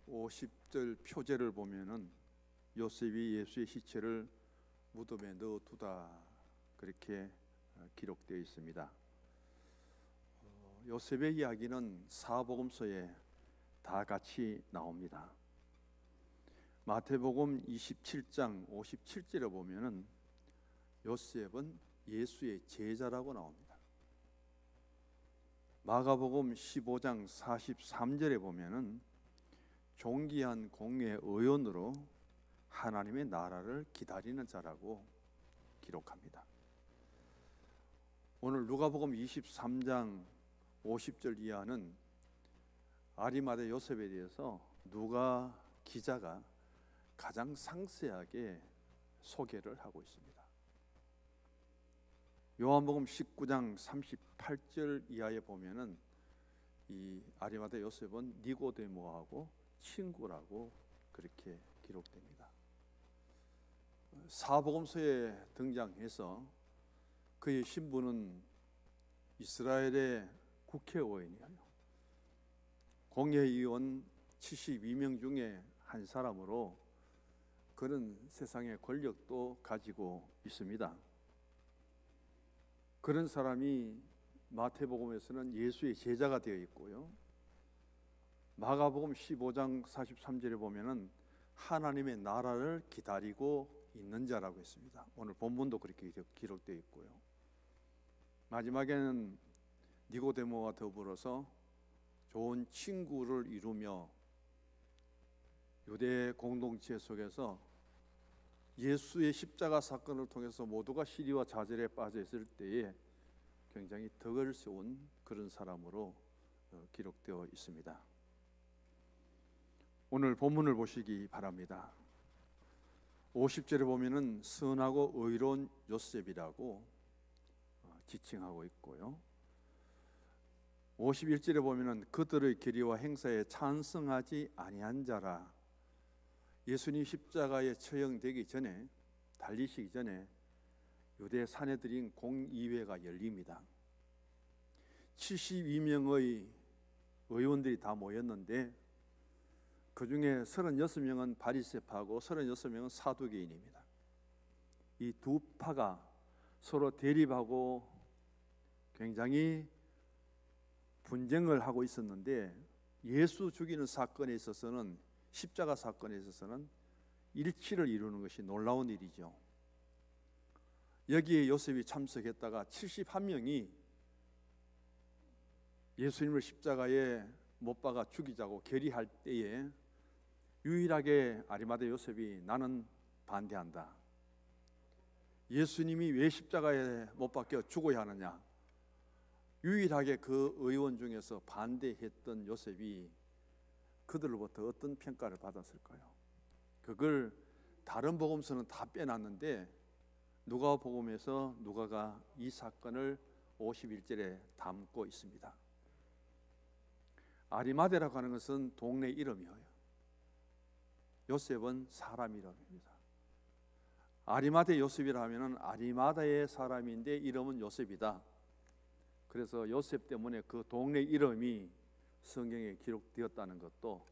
50절 표제를 보면은 요셉이 예수의 시체를 무덤에 넣어두다 그렇게 기록되어 있습니다. 요셉의 이야기는 사복음서에 다 같이 나옵니다. 마태복음 27장 57절에 보면은 요셉은 예수의 제자라고 나옵니다. 마가복음 15장 43절에 보면은 존귀한 공의 의원으로 하나님의 나라를 기다리는 자라고 기록합니다. 오늘 누가복음 23장 50절 이하는 아리마대 요셉에 대해서 누가 기자가 가장 상세하게 소개를 하고 있습니다. 요한복음 19장 38절 이하에 보면은 이 아리마대 요셉은 니고데모하고 친구라고 그렇게 기록됩니다. 사복음서에 등장해서 그의 신분은 이스라엘의 국회의원이에요. 공회의원 72명 중에 한 사람으로 그는 세상의 권력도 가지고 있습니다. 그런 사람이 마태복음에서는 예수의 제자가 되어 있고요. 마가복음 15장 43절에 보면은 하나님의 나라를 기다리고 있는 자라고 했습니다. 오늘 본문도 그렇게 기록되어 있고요. 마지막에는 니고데모와 더불어서 좋은 친구를 이루며 유대 공동체 속에서 예수의 십자가 사건을 통해서 모두가 시리와 좌절에 빠져 있을 때에 굉장히 덕을 세운 그런 사람으로 기록되어 있습니다. 오늘 본문을 보시기 바랍니다. 50절에 보면은 선하고 의로운 요셉이라고 지칭하고 있고요. 51절에 보면은 그들의 결의와 행사에 찬성하지 아니한 자라. 예수님 십자가에 처형되기 전에, 달리시기 전에 유대 사내들인 공의회가 열립니다. 72명의 의원들이 다 모였는데 그 중에 36명은 바리새파고 36명은 사두개인입니다. 이 두 파가 서로 대립하고 굉장히 분쟁을 하고 있었는데 예수 죽이는 사건에 있어서는, 십자가 사건에 있어서는 일치를 이루는 것이 놀라운 일이죠. 여기에 요셉이 참석했다가 71명이 예수님을 십자가에 못 박아 죽이자고 결의할 때에 유일하게 아리마대 요셉이 나는 반대한다. 예수님이 왜 십자가에 못 박혀 죽어야 하느냐? 유일하게 그 의원 중에서 반대했던 요셉이 그들로부터 어떤 평가를 받았을까요? 그걸 다른 복음서는 다 빼놨는데 누가복음에서 누가가 이 사건을 51절에 담고 있습니다. 아리마대라고 하는 것은 동네 이름이에요. 요셉은 사람 이름입니다. 아리마대 요셉이라 하면은 아리마다의 사람인데 이름은 요셉이다. 그래서 요셉 때문에 그 동네 이름이 성경에 기록되었다는 것도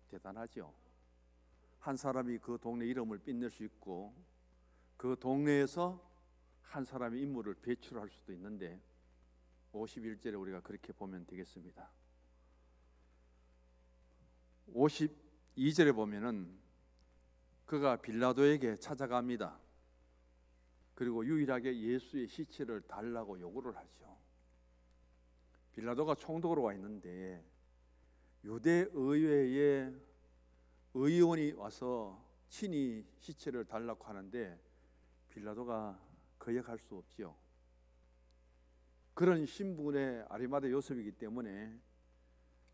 대단하죠. 한 사람이 그 동네 이름을 빛낼 수 있고 그 동네에서 한 사람의 인물을 배출할 수도 있는데 51절에 우리가 그렇게 보면 되겠습니다. 52절에 보면은 그가 빌라도에게 찾아갑니다. 그리고 유일하게 예수의 시체를 달라고 요구를 하죠. 빌라도가 총독으로 와 있는데 유대 의회에 의원이 와서 친히 시체를 달라고 하는데 빌라도가 거역할 수 없지요. 그런 신분의 아리마대 요셉이기 때문에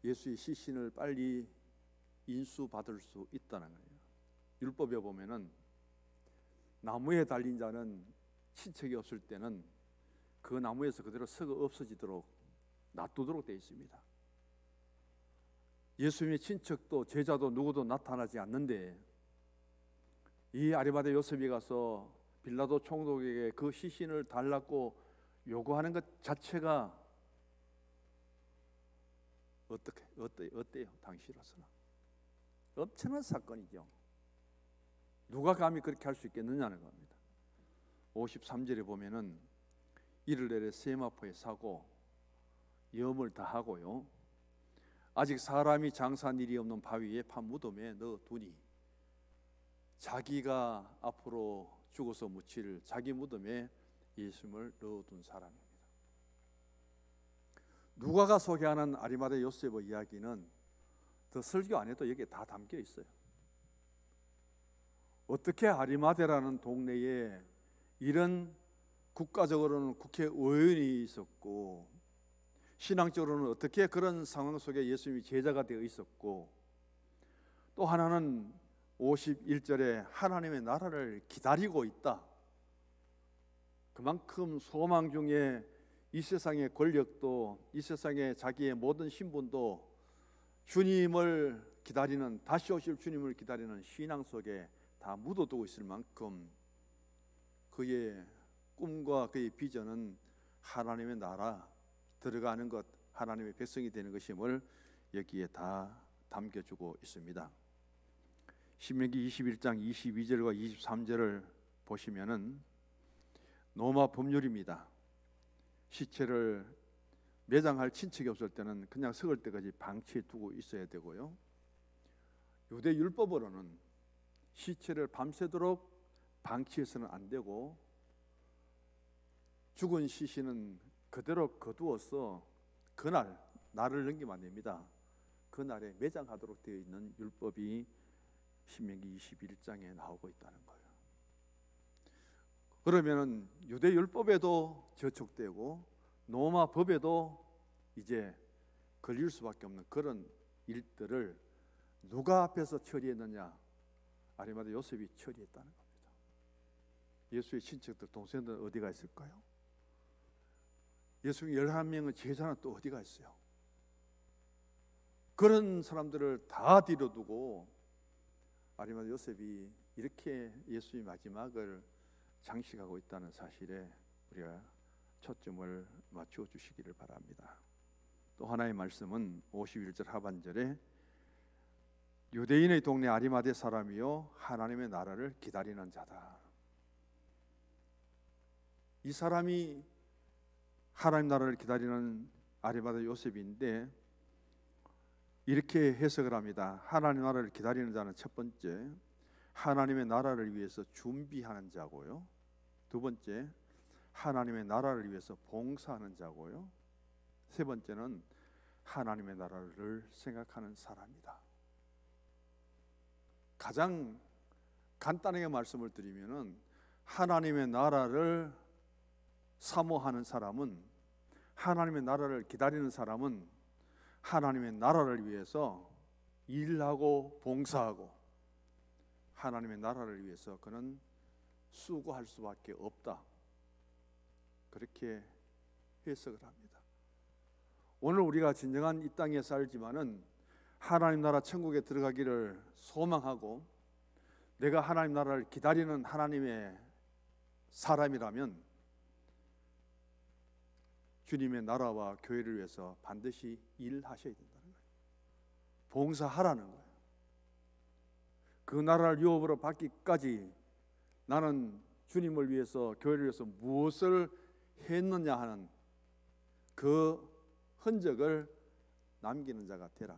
예수의 시신을 빨리 인수받을 수 있다는 거예요. 율법에 보면은 나무에 달린 자는 친척이 없을 때는 그 나무에서 그대로 썩어 없어지도록 놔두도록 되어 있습니다. 예수님의 친척도 제자도 누구도 나타나지 않는데 이 아리마대 요셉이 가서 빌라도 총독에게 그 시신을 달라고 요구하는 것 자체가 어때요? 당시로서는 엄청난 사건이죠. 누가 감히 그렇게 할 수 있겠느냐는 겁니다. 53절에 보면은 이를 내려 세마포에 사고 염을 다하고요, 아직 사람이 장사한 일이 없는 바위에 판 무덤에 넣어두니, 자기가 앞으로 죽어서 묻힐 자기 무덤에 예수님을 넣어둔 사람입니다. 누가가 소개하는 아리마대 요셉의 이야기는 더 설교 안 해도 여기에 다 담겨 있어요. 어떻게 아리마대라는 동네에 이런 국가적으로는 국회의원이 있었고, 신앙적으로는 어떻게 그런 상황 속에 예수님이 제자가 되어 있었고, 또 하나는 51절에 하나님의 나라를 기다리고 있다. 그만큼 소망 중에 이 세상의 권력도, 이 세상의 자기의 모든 신분도 주님을 기다리는, 다시 오실 주님을 기다리는 신앙 속에 다 묻어두고 있을 만큼 그의 꿈과 그의 비전은 하나님의 나라 들어가는 것, 하나님의 백성이 되는 것임을 여기에 다 담겨주고 있습니다. 신명기 21장 22절과 23절을 보시면은 노마 법률입니다. 시체를 매장할 친척이 없을 때는 그냥 썩을 때까지 방치해 두고 있어야 되고요, 유대 율법으로는 시체를 밤새도록 방치해서는 안 되고, 죽은 시신은 그대로 거두어서 그날 날을 넘기면 안 됩니다. 그날에 매장하도록 되어 있는 율법이 신명기 21장에 나오고 있다는 거예요. 그러면은 유대 율법에도 저촉되고 로마 법에도 이제 걸릴 수밖에 없는 그런 일들을 누가 앞에서 처리했느냐? 아리마대 요셉이 처리했다는 겁니다. 예수의 친척들, 동생들 어디가 있을까요? 예수의 11명의 제자는 또 어디가 있어요? 그런 사람들을 다 뒤로두고 아리마대 요셉이 이렇게 예수의 마지막을 장식하고 있다는 사실에 우리가 초점을 맞추어 주시기를 바랍니다. 또 하나의 말씀은 51절 하반절에 유대인의 동네 아리마대 사람이요 하나님의 나라를 기다리는 자다. 이 사람이 하나님 나라를 기다리는 아리마대 요셉인데, 이렇게 해석을 합니다. 하나님 나라를 기다리는 자는 첫 번째, 하나님의 나라를 위해서 준비하는 자고요, 두 번째, 하나님의 나라를 위해서 봉사하는 자고요, 세 번째는 하나님의 나라를 생각하는 사람이다. 가장 간단하게 말씀을 드리면은 하나님의 나라를 사모하는 사람은, 하나님의 나라를 기다리는 사람은 하나님의 나라를 위해서 일하고 봉사하고 하나님의 나라를 위해서 그는 수고할 수밖에 없다. 그렇게 해석을 합니다. 오늘 우리가 진정한 이 땅에 살지만은 하나님 나라 천국에 들어가기를 소망하고 내가 하나님 나라를 기다리는 하나님의 사람이라면 주님의 나라와 교회를 위해서 반드시 일하셔야 된다는 거예요. 봉사하라는 거예요. 그 나라를 유업으로 받기까지 나는 주님을 위해서, 교회를 위해서 무엇을 했느냐 하는 그 흔적을 남기는 자가 되라.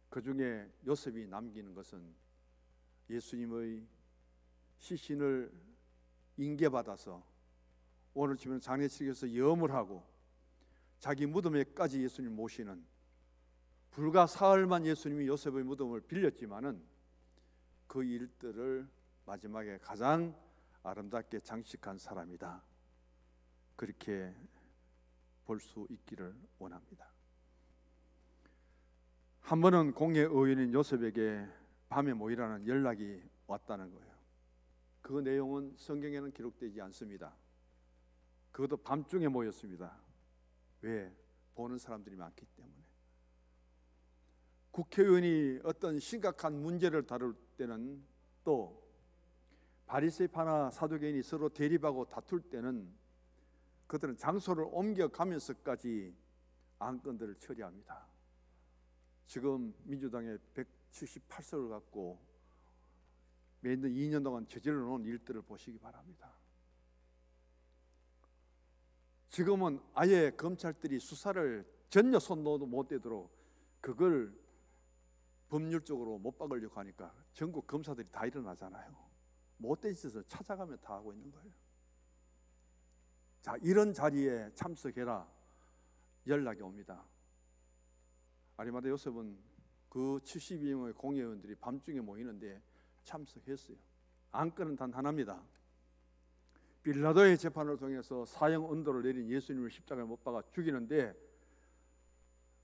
그 중에 요셉이 남기는 것은 예수님의 시신을 인계받아서 오늘 치면 장례식에서 염을 하고 자기 무덤에까지 예수님 모시는, 불과 사흘만 예수님이 요셉의 무덤을 빌렸지만은 그 일들을 마지막에 가장 아름답게 장식한 사람이다. 그렇게 볼 수 있기를 원합니다. 한 번은 공회 의원인 요셉에게 밤에 모이라는 연락이 왔다는 거예요. 그 내용은 성경에는 기록되지 않습니다. 그것도 밤중에 모였습니다. 왜? 보는 사람들이 많기 때문에. 국회의원이 어떤 심각한 문제를 다룰 때는, 또 바리새파나 사두개인이 서로 대립하고 다툴 때는 그들은 장소를 옮겨가면서까지 안건들을 처리합니다. 지금 민주당의 178석을 갖고 매년 2년 동안 저질러 놓은 일들을 보시기 바랍니다. 지금은 아예 검찰들이 수사를 전혀 손도 못 대도록 그걸 법률적으로 못 박으려고 하니까 전국 검사들이 다 일어나잖아요. 못된 짓을 찾아가면 다 하고 있는 거예요. 자, 이런 자리에 참석해라 연락이 옵니다. 아리마다 요셉은 그 72명의 공회의원들이 밤중에 모이는데 참석했어요. 안건은 단 하나입니다. 빌라도의 재판을 통해서 사형 언도를 내린 예수님을 십자가에 못 박아 죽이는데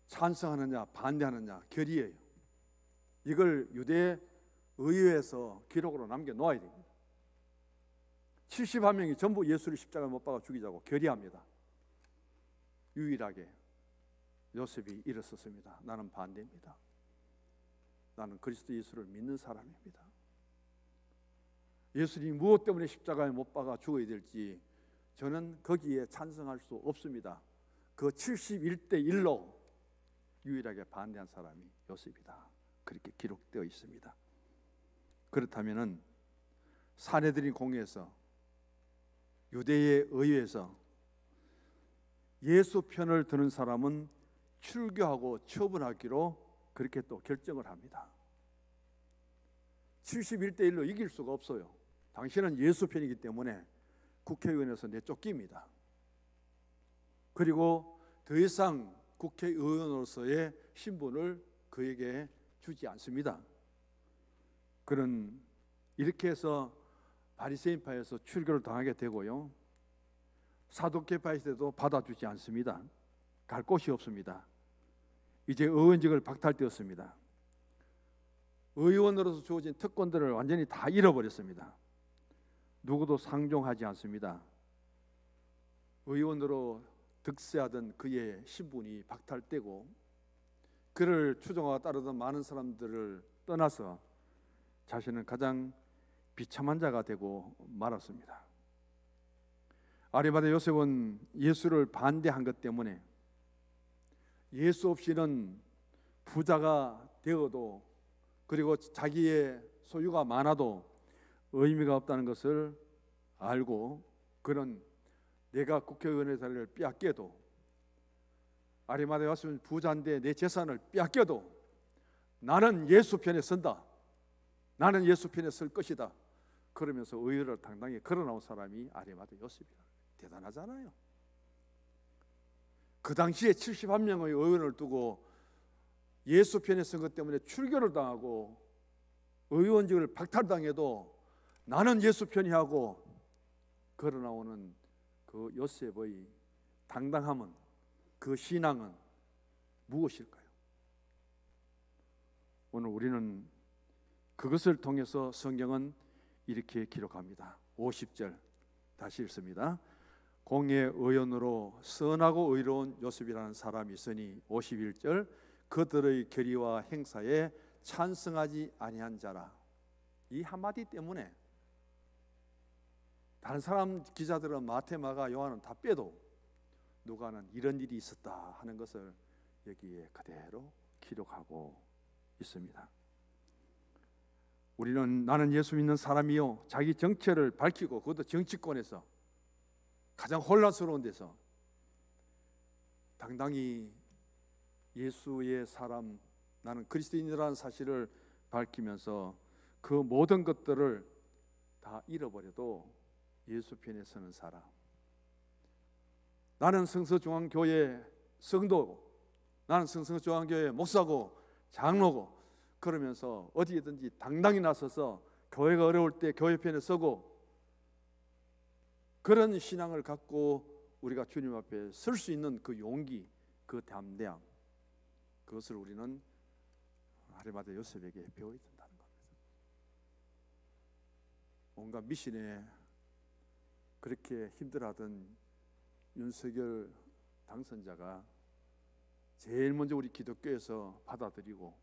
찬성하느냐 반대하느냐 결의예요. 이걸 유대 의회에서 기록으로 남겨놓아야 됩니다. 71명이 전부 예수를 십자가에 못 박아 죽이자고 결의합니다. 유일하게 요셉이 일어섰습니다. 나는 반대입니다. 나는 그리스도 예수를 믿는 사람입니다. 예수님이 무엇 때문에 십자가에 못 박아 죽어야 될지 저는 거기에 찬성할 수 없습니다. 그 71대 1로 유일하게 반대한 사람이 요셉이다. 그렇게 기록되어 있습니다. 그렇다면은 사내들인 공회에서 유대의 의회에서 예수 편을 드는 사람은 출교하고 처분하기로 그렇게 또 결정을 합니다. 71대 1로 이길 수가 없어요. 당신은 예수 편이기 때문에 국회의원에서 내쫓깁니다. 그리고 더 이상 국회의원으로서의 신분을 그에게 주지 않습니다. 그런 이렇게 해서 바리새인파에서 출교를 당하게 되고요. 사두개파에서도 받아주지 않습니다. 갈 곳이 없습니다. 이제 의원직을 박탈되었습니다. 의원으로서 주어진 특권들을 완전히 다 잃어버렸습니다. 누구도 상종하지 않습니다. 의원으로 득세하던 그의 신분이 박탈되고 그를 추종하고 따르던 많은 사람들을 떠나서 자신은 가장 비참한 자가 되고 말았습니다. 아리마다 요셉은 예수를 반대한 것 때문에 예수 없이는 부자가 되어도 그리고 자기의 소유가 많아도 의미가 없다는 것을 알고 그런 내가 국회의원의 자리를 빼앗겨도 아리마다에 왔으면 부자인데 내 재산을 빼앗겨도 나는 예수 편에 선다. 나는 예수 편에 설 것이다. 그러면서 의를 당당히 걸어나온 사람이 아리마다 요셉이다. 대단하잖아요. 그 당시에 71명의 의원을 두고 예수 편에 선 것 때문에 출교를 당하고 의원직을 박탈당해도 나는 예수 편이 하고 걸어나오는 그 요셉의 당당함은 그 신앙은 무엇일까요? 오늘 우리는 그것을 통해서 성경은 이렇게 기록합니다. 50절 다시 읽습니다. 공의 의원으로 선하고 의로운 요셉이라는 사람이 있으니 51절 그들의 결의와 행사에 찬성하지 아니한 자라. 이 한마디 때문에 다른 사람 기자들은 마태, 마가, 요한은 다 빼도 누가는 이런 일이 있었다 하는 것을 여기에 그대로 기록하고 있습니다. 우리는 나는 예수 믿는 사람이요 자기 정체를 밝히고 그것도 정치권에서 가장 혼란스러운 데서 당당히 예수의 사람 나는 그리스도인이라는 사실을 밝히면서 그 모든 것들을 다 잃어버려도 예수 편에 서는 사람. 나는 성서중앙교회 성도고 나는 성서중앙교회 목사고 장로고 그러면서 어디든지 당당히 나서서 교회가 어려울 때 교회 편에 서고 그런 신앙을 갖고 우리가 주님 앞에 설 수 있는 그 용기, 그 담대함 그것을 우리는 아리마다 요셉에게 배워야 된다는 겁니다. 온갖 미신에 그렇게 힘들어하던 윤석열 당선자가 제일 먼저 우리 기독교에서 받아들이고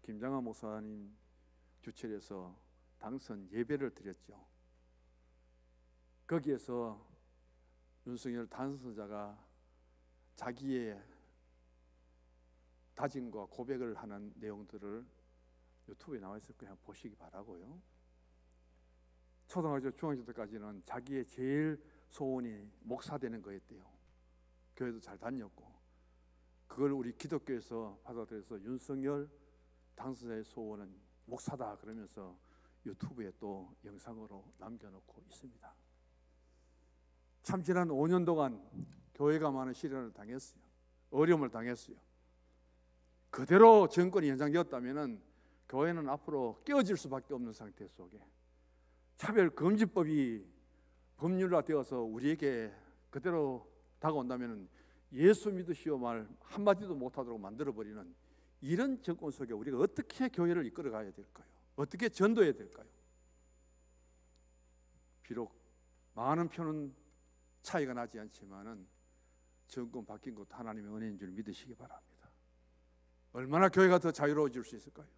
김장하 목사님 주최해서 당선 예배를 드렸죠. 거기에서 윤석열 당선자가 자기의 다짐과 고백을 하는 내용들을 유튜브에 나와 있을 거예요. 보시기 바라고요. 초등학교, 중학교 때까지는 자기의 제일 소원이 목사 되는 거였대요. 교회도 잘 다녔고, 그걸 우리 기독교에서 받아들여서 윤석열 당선자의 소원은 목사다 그러면서 유튜브에 또 영상으로 남겨놓고 있습니다. 참 지난 5년 동안 교회가 많은 시련을 당했어요. 어려움을 당했어요. 그대로 정권이 연장되었다면 교회는 앞으로 깨어질 수밖에 없는 상태 속에 차별금지법이 법률화되어서 우리에게 그대로 다가온다면 예수 믿으시오 말 한마디도 못하도록 만들어버리는 이런 정권 속에 우리가 어떻게 교회를 이끌어가야 될까요? 어떻게 전도해야 될까요? 비록 많은 표는 차이가 나지 않지만은 정권 바뀐 것도 하나님의 은혜인 줄 믿으시기 바랍니다. 얼마나 교회가 더 자유로워질 수 있을까요?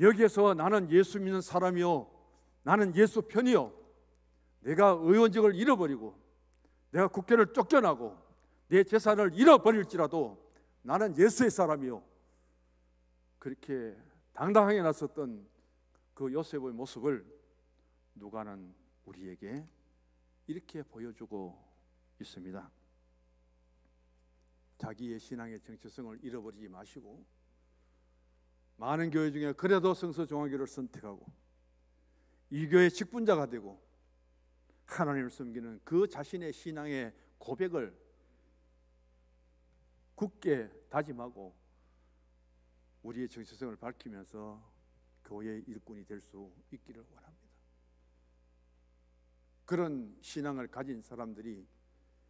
여기에서 나는 예수 믿는 사람이요, 나는 예수 편이요, 내가 의원직을 잃어버리고 내가 국회를 쫓겨나고 내 재산을 잃어버릴지라도 나는 예수의 사람이요, 그렇게 당당하게 나섰던 그 요셉의 모습을 누가는 우리에게 이렇게 보여주고 있습니다. 자기의 신앙의 정체성을 잃어버리지 마시고 많은 교회 중에 그래도 성서종합교회를 선택하고 이 교회의 직분자가 되고 하나님을 섬기는 그 자신의 신앙의 고백을 굳게 다짐하고 우리의 정체성을 밝히면서 교회의 일꾼이 될 수 있기를 원합니다. 그런 신앙을 가진 사람들이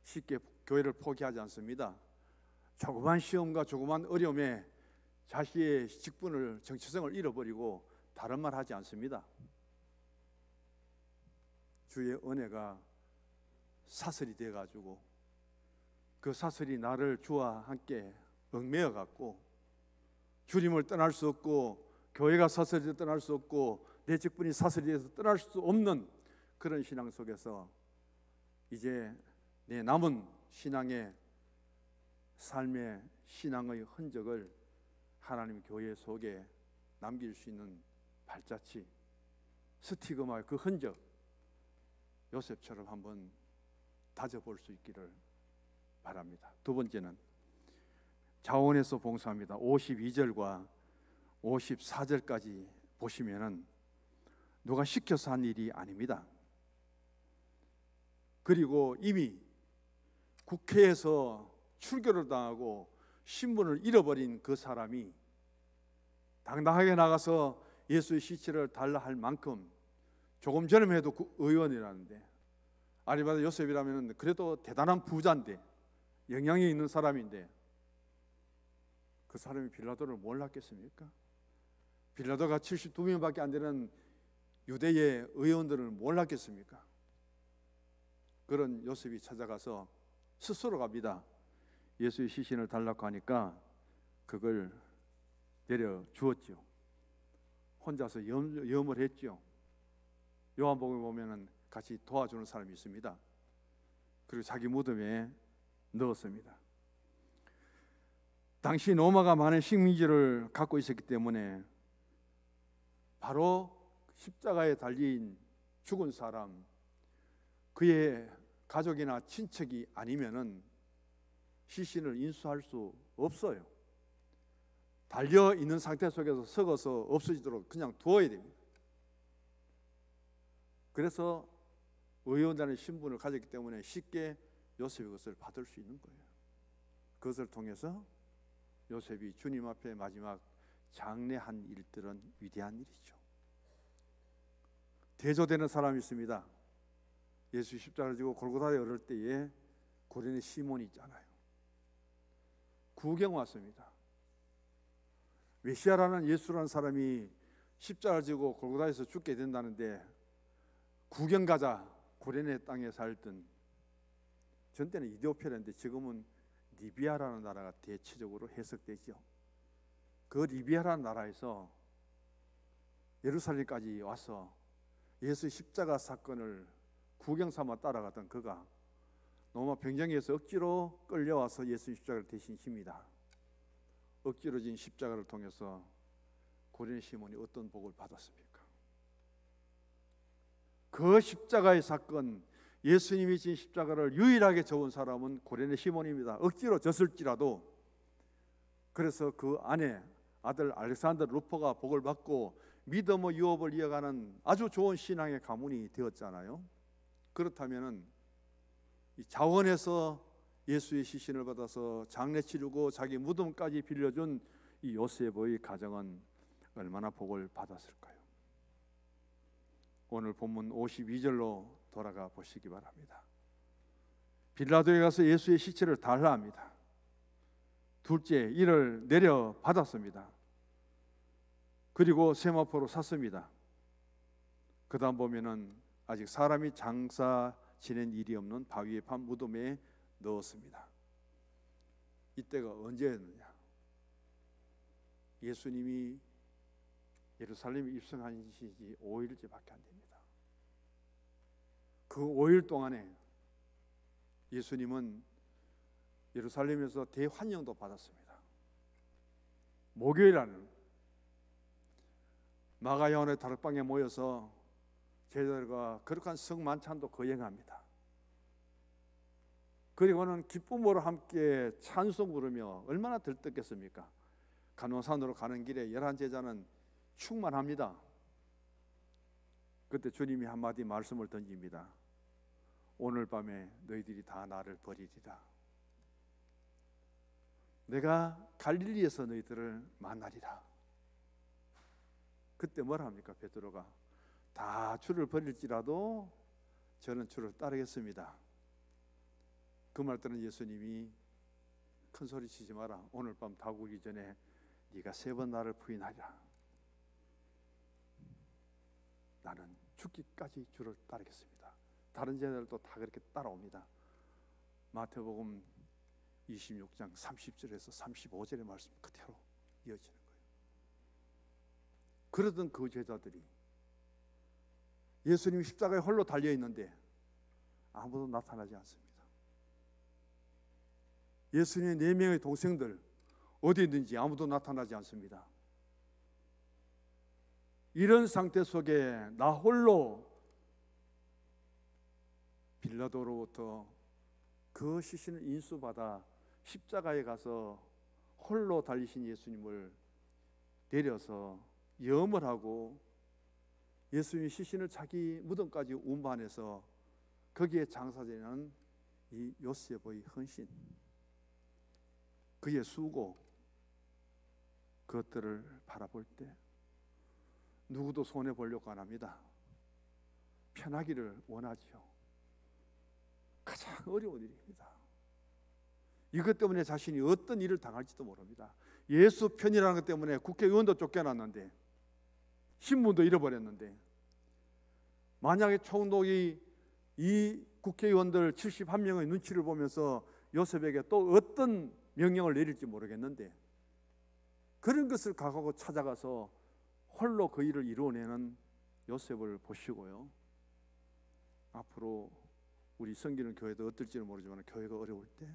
쉽게 교회를 포기하지 않습니다. 조그만 시험과 조그만 어려움에 자신의 직분을, 정체성을 잃어버리고 다른 말 하지 않습니다. 주의 은혜가 사슬이 되어가지고 그 사슬이 나를 주와 함께 얽매여 갖고 주님을 떠날 수 없고 교회가 사슬이 되어 떠날 수 없고 내 직분이 사슬이 돼서 떠날 수 없는 그런 신앙 속에서 이제 내 남은 신앙의 삶의 신앙의 흔적을 하나님 교회 속에 남길 수 있는 발자취, 스티그마의 그 흔적, 요셉처럼 한번 다져볼 수 있기를 바랍니다. 두 번째는 자원해서 봉사합니다. 52절과 54절까지 보시면은 누가 시켜서 한 일이 아닙니다. 그리고 이미 국회에서 출교를 당하고 신분을 잃어버린 그 사람이 당당하게 나가서 예수의 시체를 달라 할 만큼 조금 전에 해도 의원이라는데, 아리마다 요셉이라면 그래도 대단한 부자인데 영향이 있는 사람인데 그 사람이 빌라도를 몰랐겠습니까? 빌라도가 72명밖에 안 되는 유대의 의원들을 몰랐겠습니까? 그런 요셉이 찾아가서 스스로 갑니다. 예수의 시신을 달라고 하니까 그걸 내려 주었죠. 혼자서 염을 했죠. 요한복음에 보면은 같이 도와주는 사람이 있습니다. 그리고 자기 무덤에 넣었습니다. 당시 로마가 많은 식민지를 갖고 있었기 때문에 바로 십자가에 달린 죽은 사람, 그의 가족이나 친척이 아니면은 시신을 인수할 수 없어요. 달려 있는 상태 속에서 썩어서 없어지도록 그냥 두어야 됩니다. 그래서 의원단의 신분을 가졌기 때문에 쉽게 요셉이 그것을 받을 수 있는 거예요. 그것을 통해서 요셉이 주님 앞에 마지막 장례한 일들은 위대한 일이죠. 대조되는 사람이 있습니다. 예수 십자가를 지고 골고다에 오를 때에 고린의 시몬이 있잖아요. 구경 왔습니다. 메시아라는 예수라는 사람이 십자가를 지고 골고다에서 죽게 된다는데 구경 가자. 고레네 땅에 살던, 전 때는 이디오피아인데 지금은 리비아라는 나라가 대체적으로 해석되죠. 그 리비아라는 나라에서 예루살렘까지 와서 예수 십자가 사건을 구경 삼아 따라가던 그가 로마 병정에서 억지로 끌려와서 예수 십자가를 대신 집니다. 억지로 진 십자가를 통해서 고레네 시몬이 어떤 복을 받았습니까? 그 십자가의 사건, 예수님이 진 십자가를 유일하게 접은 사람은 고레네 시몬입니다. 억지로 졌을지라도. 그래서 그 아내 아들 알렉산더 루포가 복을 받고 믿음의 유업을 이어가는 아주 좋은 신앙의 가문이 되었잖아요. 그렇다면은 이 자원에서 예수의 시신을 받아서 장례 치르고 자기 무덤까지 빌려준 이 요셉의 가정은 얼마나 복을 받았을까요? 오늘 본문 52절로 돌아가 보시기 바랍니다. 빌라도에 가서 예수의 시체를 달라 합니다. 둘째, 이를 내려 받았습니다. 그리고 세마포로 샀습니다. 그 다음 보면은 아직 사람이 장사 지낸 일이 없는 바위에 판 무덤에 넣었습니다. 이때가 언제였느냐? 예수님이 예루살렘에 입성한 지 5일째밖에 안 됩니다. 그 5일 동안에 예수님은 예루살렘에서 대환영도 받았습니다. 목요일에는 마가야원의 다락방에 모여서 제자들과 거룩한 성만찬도 거행합니다. 그리고는 기쁨으로 함께 찬송 부르며 얼마나 들떴겠습니까? 간호산으로 가는 길에 11제자는 충만합니다. 그때 주님이 한마디 말씀을 던집니다. 오늘 밤에 너희들이 다 나를 버리리라. 내가 갈릴리에서 너희들을 만나리라. 그때 뭐라 합니까? 베드로가 다 주를 버릴지라도 저는 주를 따르겠습니다. 그 말 들은 예수님이 큰 소리 치지 마라. 오늘 밤 다 구기 전에 네가 3번 나를 부인하리라. 나는 죽기까지 주를 따르겠습니다. 다른 제자들도 다 그렇게 따라옵니다. 마태복음 26장 30절에서 35절의 말씀 그대로 이어지는 거예요. 그러던 그 제자들이 예수님이 십자가에 홀로 달려있는데 아무도 나타나지 않습니다. 예수님의 4명의 동생들 어디 있는지 아무도 나타나지 않습니다. 이런 상태 속에 나 홀로 빌라도로부터 그 시신을 인수받아 십자가에 가서 홀로 달리신 예수님을 내려서 염을 하고 예수님의 시신을 자기 무덤까지 운반해서 거기에 장사되는 이 요셉의 헌신, 그의 수고, 그것들을 바라볼 때 누구도 손해보려고 안 합니다. 편하기를 원하지요. 가장 어려운 일입니다. 이것 때문에 자신이 어떤 일을 당할지도 모릅니다. 예수 편이라는 것 때문에 국회의원도 쫓겨났는데, 신분도 잃어버렸는데, 만약에 총독이 이 국회의원들 71명의 눈치를 보면서 요셉에게 또 어떤 명령을 내릴지 모르겠는데, 그런 것을 각오하고 찾아가서 홀로 그 일을 이루어내는 요셉을 보시고요, 앞으로 우리 섬기는 교회도 어떨지는 모르지만 교회가 어려울 때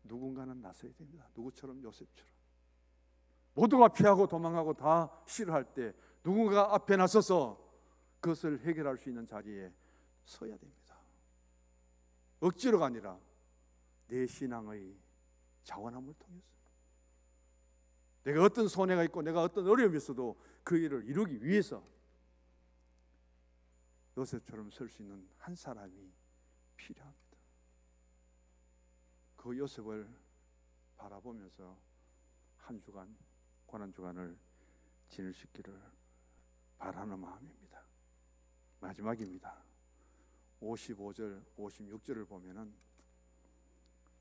누군가는 나서야 됩니다. 누구처럼? 요셉처럼. 모두가 피하고 도망가고 다 싫어할 때 누군가 앞에 나서서 그것을 해결할 수 있는 자리에 서야 됩니다. 억지로가 아니라 내 신앙의 자원함을 통해서 내가 어떤 손해가 있고 내가 어떤 어려움이 있어도 그 일을 이루기 위해서 요셉처럼 설 수 있는 한 사람이 필요합니다. 그 요셉을 바라보면서 한 주간, 고난주간을 지낼 수 있기를 바라는 마음입니다. 마지막입니다. 55절, 56절을 보면은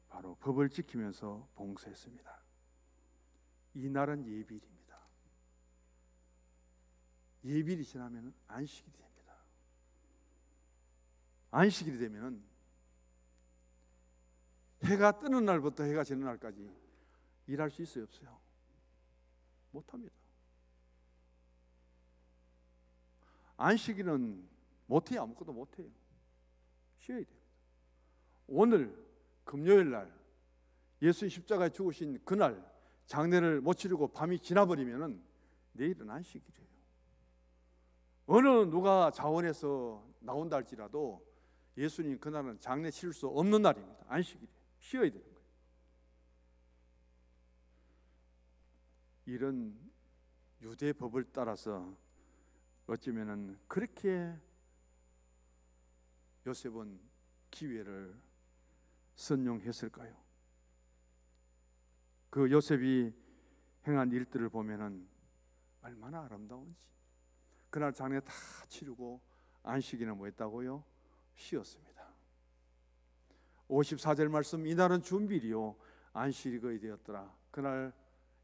바로 법을 지키면서 봉사했습니다. 이 날은 예비일입니다. 예비일이 지나면 안식일이 됩니다. 안식일이 되면 해가 뜨는 날부터 해가 지는 날까지 일할 수 있어요, 없어요? 못합니다. 안식일은 못해요. 아무것도 못해요. 쉬어야 됩니다. 오늘 금요일 날 예수님 십자가에 죽으신 그날 장례를 못 치르고 밤이 지나버리면은 내일은 안식일이에요. 어느 누가 자원해서 나온다 할지라도 예수님 그날은 장례 치를 수 없는 날입니다. 안식일이에요. 쉬어야 되는 거예요. 이런 유대 법을 따라서 어쩌면은 그렇게 요셉은 기회를 선용했을까요? 그 요셉이 행한 일들을 보면은 얼마나 아름다운지. 그날 장례 다 치르고 안식일은 뭐 했다고요? 쉬었습니다. 54절 말씀, 이날은 준비일이요 안식일이 되었더라. 그날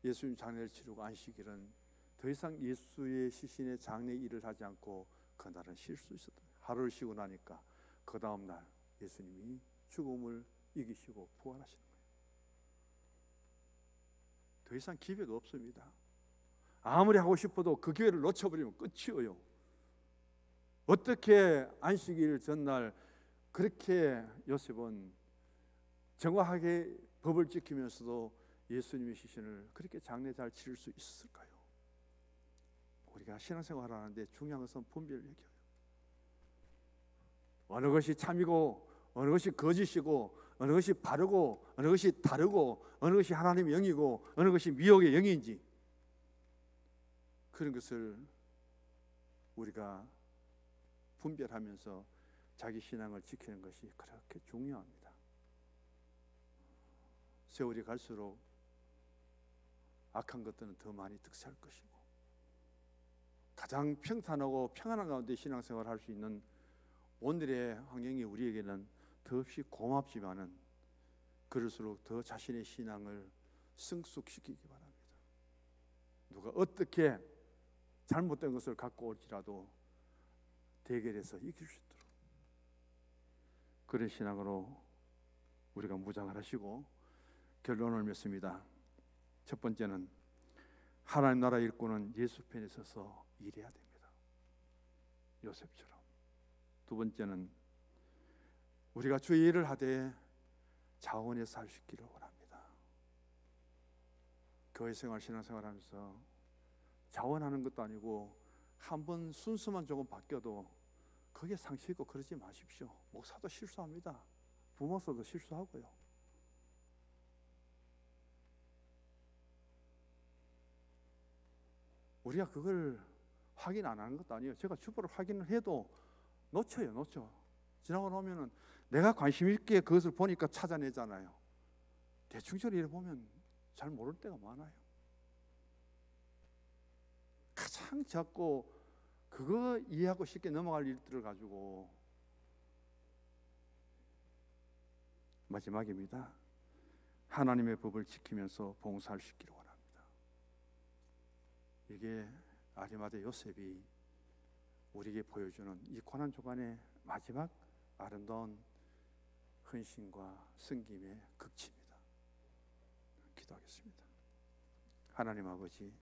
예수님 장례를 치르고 안식일은 더 이상 예수의 시신의 장례 일을 하지 않고 그날은 쉴 수 있었다. 하루를 쉬고 나니까 그 다음 날 예수님이 죽음을 이기시고 부활하시는 거예요. 더 이상 기회가 없습니다. 아무리 하고 싶어도 그 기회를 놓쳐버리면 끝이에요. 어떻게 안식일 전날 그렇게 요셉은 정확하게 법을 지키면서도 예수님의 시신을 그렇게 장례 잘 치를 수 있었을까요? 우리가 신앙생활을 하는데 중요한 것은 분별을 얘기해요. 어느 것이 참이고 어느 것이 거짓이고 어느 것이 바르고 어느 것이 다르고 어느 것이 하나님의 영이고 어느 것이 미혹의 영인지, 그런 것을 우리가 분별하면서 자기 신앙을 지키는 것이 그렇게 중요합니다. 세월이 갈수록 악한 것들은 더 많이 득세할 것이고, 가장 평탄하고 평안한 가운데 신앙생활을 할 수 있는 오늘의 환경이 우리에게는 더없이 고맙지만은 그럴수록 더 자신의 신앙을 성숙시키기 바랍니다. 누가 어떻게 잘못된 것을 갖고 올지라도 대결해서 이길 수 있도록 그런 신앙으로 우리가 무장을 하시고 결론을 맺습니다. 첫 번째는 하나님 나라 일꾼은 예수 편에 서서 일해야 됩니다. 요셉처럼. 두 번째는 우리가 주의 일을 하되 자원해서 할 수 있기를 원합니다. 교회생활, 신앙생활하면서 자원하는 것도 아니고 한번 순서만 조금 바뀌어도 그게 상처 있고 그러지 마십시오. 목사도 실수합니다. 부목사도 실수하고요. 우리가 그걸 확인 안 하는 것도 아니에요. 제가 주보를 확인을 해도 놓쳐. 지나고 나면은 내가 관심 있게 그것을 보니까 찾아내잖아요. 대충적으로 이래 보면 잘 모를 때가 많아요. 가장 작고 그거 이해하고 쉽게 넘어갈 일들을 가지고. 마지막입니다. 하나님의 법을 지키면서 봉사할 수 있기를 원합니다. 이게 아리마대 요셉이 우리에게 보여주는 이 고난조간의 마지막 아름다운 헌신과 섬김의 극치입니다. 기도하겠습니다. 하나님 아버지,